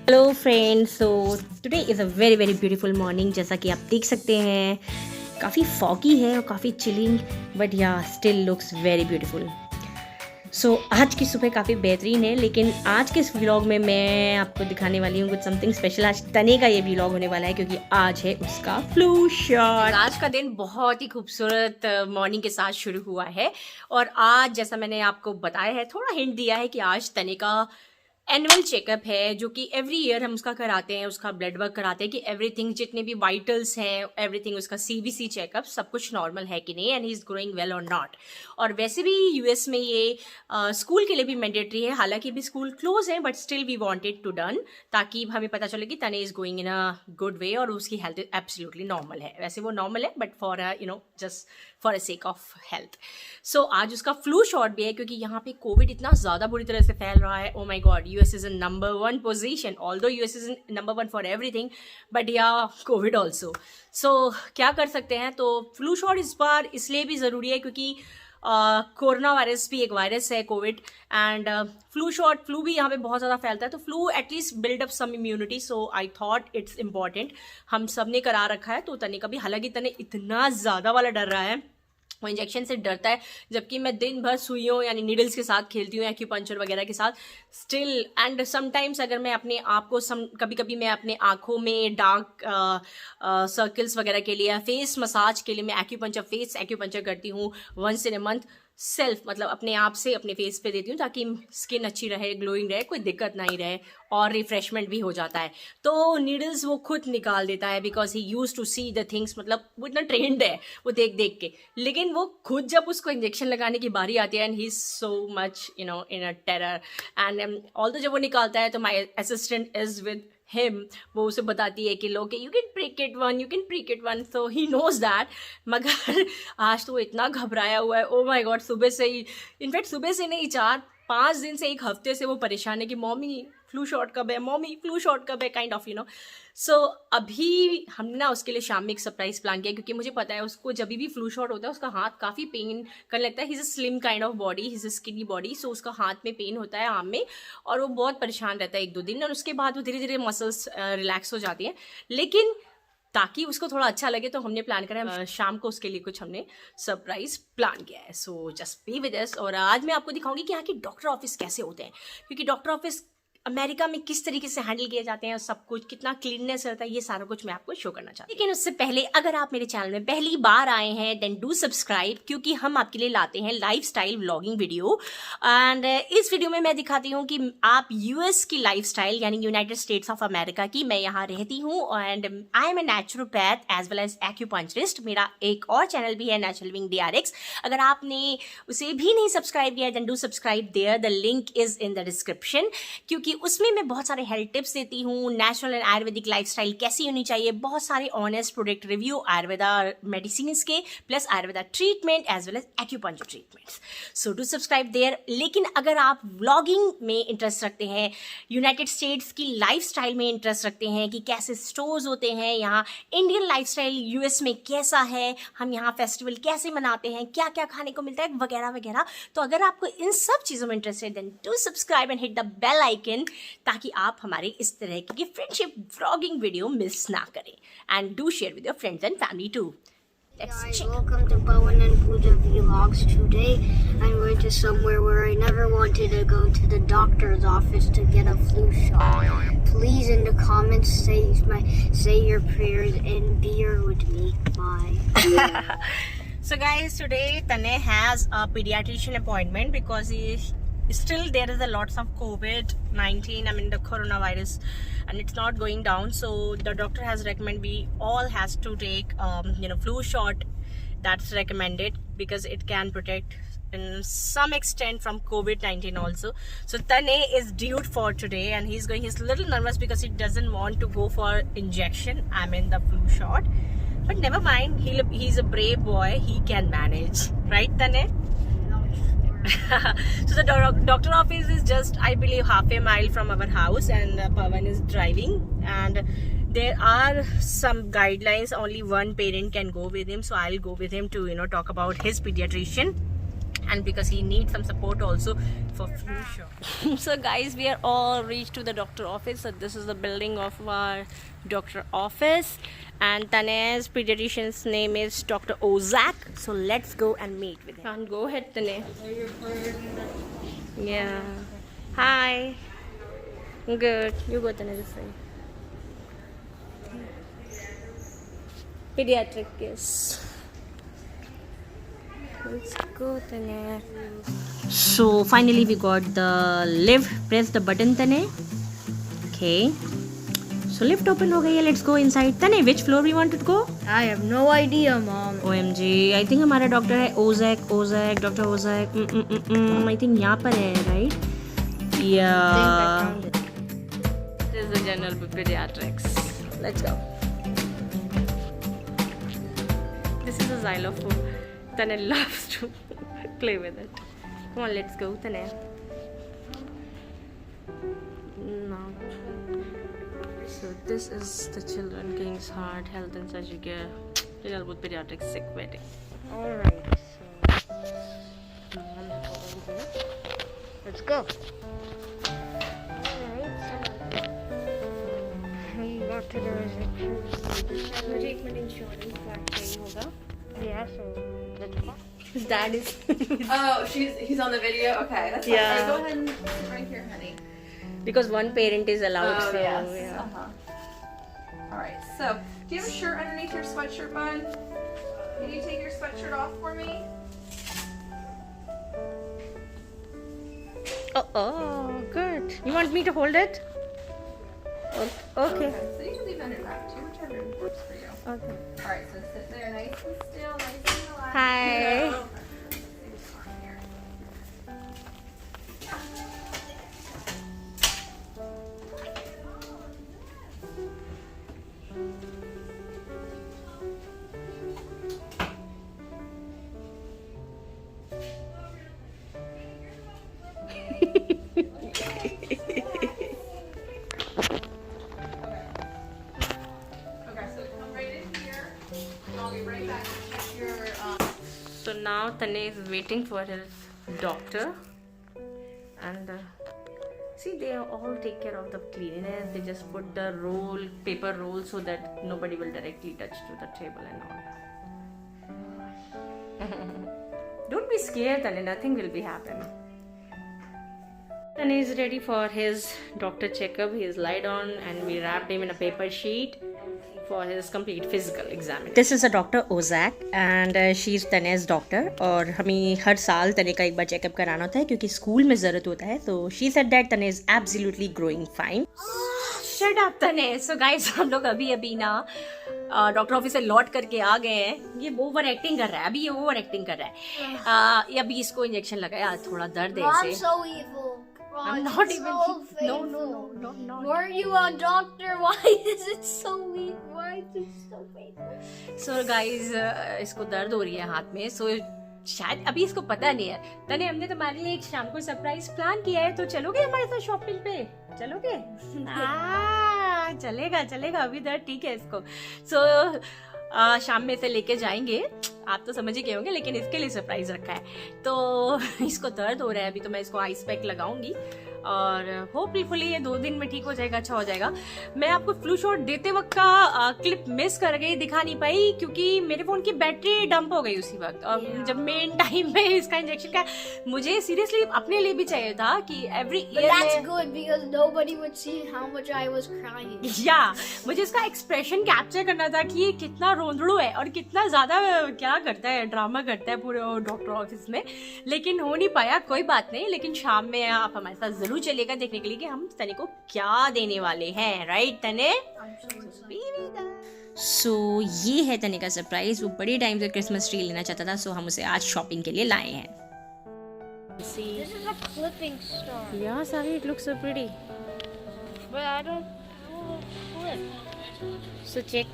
Hello friends, so today is a very very beautiful morning. जैसा कि आप देख सकते हैं काफ़ी फॉगी है और काफ़ी चिलिंग, बट या स्टिल लुक्स वेरी ब्यूटीफुल। सो आज की सुबह काफ़ी बेहतरीन है, लेकिन आज के इस व्लॉग में मैं आपको दिखाने वाली हूँ कुछ समथिंग स्पेशल। आज तने का ये व्लॉग होने वाला है क्योंकि आज है उसका फ्लू शॉट। आज का दिन बहुत ही खूबसूरत मॉर्निंग के साथ शुरू हुआ है और आज जैसा मैंने आपको बताया है, थोड़ा हिंट दिया है कि आज तने का एनुअल चेकअप है जो कि एवरी ईयर हम उसका कराते हैं, उसका ब्लड वर्क कराते हैं कि एवरीथिंग, जितने भी वाइटल्स हैं, एवरीथिंग, उसका सीबीसी चेकअप सब कुछ नॉर्मल है कि नहीं, and he is growing well और नॉट। और वैसे भी यूएस में ये स्कूल के लिए भी मैंडेटरी है, हालांकि भी स्कूल क्लोज है, but still we wanted to done, ताकि हमें पता चले कि तने is going in a good way और उसकी हेल्थ एब्सोल्युटली नॉर्मल है। वैसे वो नॉर्मल है but for just for a sake of health. So आज उसका फ्लू शॉट भी है क्योंकि यहाँ पे कोविड इतना ज़्यादा बुरी तरह से फैल रहा है। Oh my god, US is in number 1 position, although US is in number 1 for everything, but yeah Covid also. So क्या कर सकते हैं, तो फ्लू शॉट इस बार इसलिए भी ज़रूरी है क्योंकि कोरोना वायरस भी एक वायरस है, कोविड, एंड फ्लू भी यहाँ पे बहुत ज़्यादा फैलता है, तो flu at least build up some immunity. So I thought it's important. हम सब ने करा रखा है, तो तने का भी, हालांकि तने इतना ज़्यादा वाला डर रहा है, वो इंजेक्शन से डरता है, जबकि मैं दिन भर सुइयों यानी नीडल्स के साथ खेलती हूँ, एक्यूपंक्चर वगैरह के साथ स्टिल। एंड समटाइम्स अगर मैं अपने आप को कभी कभी मैं अपने आँखों में डार्क सर्कल्स वगैरह के लिए, फेस मसाज के लिए मैं फेस एक्यूपंक्चर करती हूँ once in a month. Self मतलब अपने आप से अपने फेस पे देती हूँ ताकि स्किन अच्छी रहे, ग्लोइंग रहे, कोई दिक्कत नहीं रहे, और रिफ्रेशमेंट भी हो जाता है। तो नीडल्स वो खुद निकाल देता है because he used to see the things, मतलब वो इतना ट्रेंड है वो देख देख के, लेकिन वो खुद जब उसको इंजेक्शन लगाने की बारी आती है and he is so much in a terror, and although जब वो निकालता है तो my assistant is with him, वो उसे बताती है कि लो कि you can prick it one, so he knows that. मगर आज तो वो इतना घबराया हुआ है, ओ माय गॉड, सुबह से ही, इनफैक्ट सुबह से नहीं, 4-5 दिन से, एक हफ्ते से वो परेशान है कि मॉमी फ्लू शॉट कब है, मॉमी फ्लू शॉट कब है, काइंड ऑफ सो अभी हमने ना उसके लिए शाम में एक सरप्राइज प्लान किया क्योंकि मुझे पता है उसको जब भी फ्लू शॉट होता है उसका हाथ काफ़ी पेन करने लगता है। He is a slim kind of body, he is a skinny body, so उसका हाथ में पेन होता है, आर्म में, और वो बहुत परेशान रहता है 1-2 दिन, और उसके बाद वो धीरे धीरे मसल्स रिलैक्स हो जाती हैं। लेकिन ताकि उसको थोड़ा अच्छा लगे तो हमने प्लान करा शाम को उसके लिए कुछ हमने सरप्राइज प्लान किया है। So just be with us. और आज मैं आपको दिखाऊंगी कि यहाँ के डॉक्टर ऑफिस कैसे होते हैं, क्योंकि डॉक्टर ऑफिस अमेरिका में किस तरीके से हैंडल किए जाते हैं, सब कुछ कितना क्लीननेस रहता है, ये सारा कुछ मैं आपको शो करना चाहती हूँ। लेकिन उससे पहले अगर आप मेरे चैनल में पहली बार आए हैं देन डू सब्सक्राइब, क्योंकि हम आपके लिए लाते हैं लाइफस्टाइल व्लॉगिंग वीडियो। एंड इस वीडियो में मैं दिखाती हूँ कि आप यूएस की लाइफस्टाइल यानी यूनाइटेड स्टेट्स ऑफ अमेरिका की, मैं यहाँ रहती हूँ and I am a naturopath as well as acupuncturist. मेरा एक और चैनल भी है, नेचुरल विंग DRX। अगर आपने उसे भी नहीं सब्सक्राइब किया then do subscribe there, the link is in the description, क्योंकि उसमें मैं बहुत सारे हेल्थ टिप्स देती हूँ, नेचुरल एंड आयुर्वेदिक लाइफस्टाइल कैसी होनी चाहिए, बहुत सारे honest product review, Ayurveda medicine के, plus Ayurveda treatment as well as acupuncture treatments. So do subscribe there. लेकिन अगर आप व्लॉगिंग में इंटरेस्ट रखते हैं, यूनाइटेड स्टेट्स की लाइफस्टाइल में इंटरेस्ट रखते हैं कि कैसे स्टोर्स होते हैं यहाँ, इंडियन लाइफस्टाइल यूएस में कैसा है, हम यहाँ फेस्टिवल कैसे मनाते हैं, क्या क्या खाने को मिलता है, वगैरह वगैरह, तो अगर आपको इन सब चीज़ों में इंटरेस्ट है then do subscribe and hit the bell icon, ताकि आप हमारे इस तरह की फ्रेंडशिप व्लॉगिंग वीडियो मिस ना करें। And do share with your friends and family too. Guys, welcome to Bowen and Pooja Vlogs. Today I'm going to somewhere where I never wanted to go, to the doctor's office to get a flu shot. Please in the comments say your prayers and be here with me. Bye. So guys, today Tane has a pediatrician appointment because still there is a lots of COVID-19, I mean the coronavirus, and it's not going down. So the doctor has recommended we all has to take flu shot. That's recommended because it can protect in some extent from COVID-19 also. So Tane is due for today and he's a little nervous because he doesn't want to go for injection, I mean the flu shot, but never mind, he's a brave boy, he can manage, right Tane? So the doctor office is just, I believe, half a mile from our house, and Pawan is driving, and there are some guidelines, only one parent can go with him, so I'll go with him to talk about his pediatrician. and because he needs some support also for flu shot. So guys, we are all reached to the doctor office. So this is the building of our doctor office, and Tane's pediatrician's name is Dr. Ozak. So let's go and meet with him. Go ahead, Tane. Yeah. Hi. Good. You go, Tane, this way. Pediatric case. Let's go, Tane. So finally we got the lift. Press the button, Tane. Okay. So lift open हो गई है. Let's go inside. Tane, which floor we want to go? I have no idea, Mom. OMG. I think हमारा doctor है Ozak. Dr. Ozak. I think यहाँ पर है, right? Yeah. This is the general pediatrics. Let's go. This is a xylophone. Tane loves to play with it. Come on, let's go, Tane. No. So this is the Children King's Heart Health and Surgery Care Children's Pediatric Sick Wedding. Alright, so let's go. मुझे एक minute insurance card चाहिए होगा. Yeah, so let's go. His dad is. Oh, he's on the video? Okay, that's fine. Yeah. Hey, go ahead and sit right here, honey. Because one parent is allowed. Oh, so, yes. yeah. Uh-huh. Alright, so, do you have a shirt underneath your sweatshirt, bud? Can you take your sweatshirt off for me? Oh, good. You want me to hold it? Okay. So you can leave it under that too, whichever works for you. Okay. Alright, so sit there nice and still, nice and relaxed. Hi. So now Tane is waiting for his doctor, and see, they all take care of the cleanliness. They just put the paper roll so that nobody will directly touch to the table and all. Don't be scared, Tane. Nothing will be happen. Tane is ready for his doctor checkup. He is lied on, and we wrapped him in a paper sheet for his complete physical examination. This is a Dr. Ozak and she is Tane's doctor. और हमें हर साल तने का एक बार checkup कराना होता है क्योंकि स्कूल में ज़रूरत होता है. तो she said that Tane is absolutely growing fine. Shut up, Tane. So guys, हम लोग अभी ना डॉक्टर ऑफिस से लौट करके आ गए हैं. ये ओवर एक्टिंग कर रहा है. अभी ये ओवर एक्टिंग कर रहा है. अभी इसको इंजेक्शन लगाया. थोड़ा दर्द है I'm इसे. so evil. I'm it's not even. so No. Weren't you a doctor? Why is it so weak? Why is it so painful? So guys, इसको दर्द हो रही है हाथ में. So शायद अभी इसको पता नहीं है. तने हमने तुम्हारे लिए एक शाम को सरप्राइज प्लान किया है. तो चलोगे हमारे साथ शॉपिंग पे? चलोगे? चलेगा. अभी दर्द ठीक है इसको. So शाम में से लेके जाएंगे. आप तो समझ ही गए होंगे, लेकिन इसके लिए सरप्राइज रखा है. तो इसको दर्द हो रहा है अभी, तो मैं इसको आइस पैक लगाऊंगी और होपफुली ये 2 दिन में ठीक हो जाएगा, अच्छा हो जाएगा. मैं आपको फ्लू शॉट देते वक्त का क्लिप मिस कर गई, दिखा नहीं पाई क्योंकि मेरे फोन की बैटरी डंप हो गई उसी वक्त. और जब मेन टाइम में इसका इंजेक्शन का मुझे सीरियसली अपने लिए भी चाहिए था कि every year. That's good because nobody would see how much I was crying. या मुझे इसका एक्सप्रेशन कैप्चर करना था कि ये कितना रोंदड़ू है और कितना ज्यादा क्या करता है, ड्रामा करता है पूरे डॉक्टर ऑफिस में. लेकिन हो नहीं पाया, कोई बात नहीं. लेकिन शाम में आप हमारे साथ जरूर चलेगा देखने के लिए कि हम तने को क्या देने वाले हैं. राइट तने? सो ये है तने का सरप्राइज. वो बड़े टाइम से क्रिसमस ट्री लेना चाहता था, सो हम उसे आज शॉपिंग के लिए लाए हैं. This is a clipping star. Yeah, Savi, it looks so pretty. But I don't flip. So check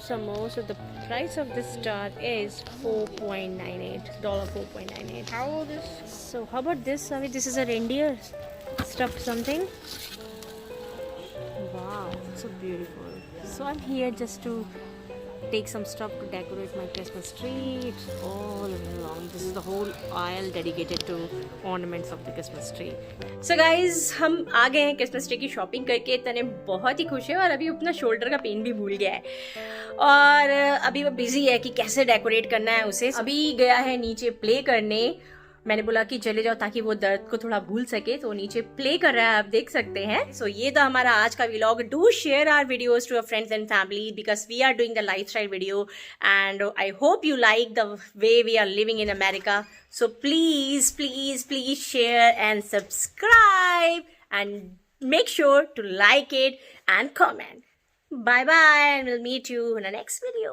some more. So the price of this star is $4.98. $4.98. How old is? So how about this, Savi? This is a reindeer stuffed something. Wow, so beautiful. So I'm here just to take some stuff to decorate my Christmas tree. It's all along. This is the whole aisle dedicated to ornaments of the Christmas tree. So guys, हम आ गए हैं Christmas tree की shopping करके. तने बहुत ही खुश है और अभी अपना शोल्डर का पेन भी भूल गया है और अभी वो बिजी है कि कैसे डेकोरेट करना है उसे. अभी गया है नीचे प्ले करने. मैंने बोला कि चले जाओ ताकि वो दर्द को थोड़ा भूल सके, तो नीचे प्ले कर रहा है, आप देख सकते हैं. सो ये था हमारा आज का vlog. Do share our videos to your friends and family because we are doing the lifestyle video and I hope you like the way we are living in America. So please please please share and subscribe and make sure to like it and comment. Bye bye and we'll meet you in the next video.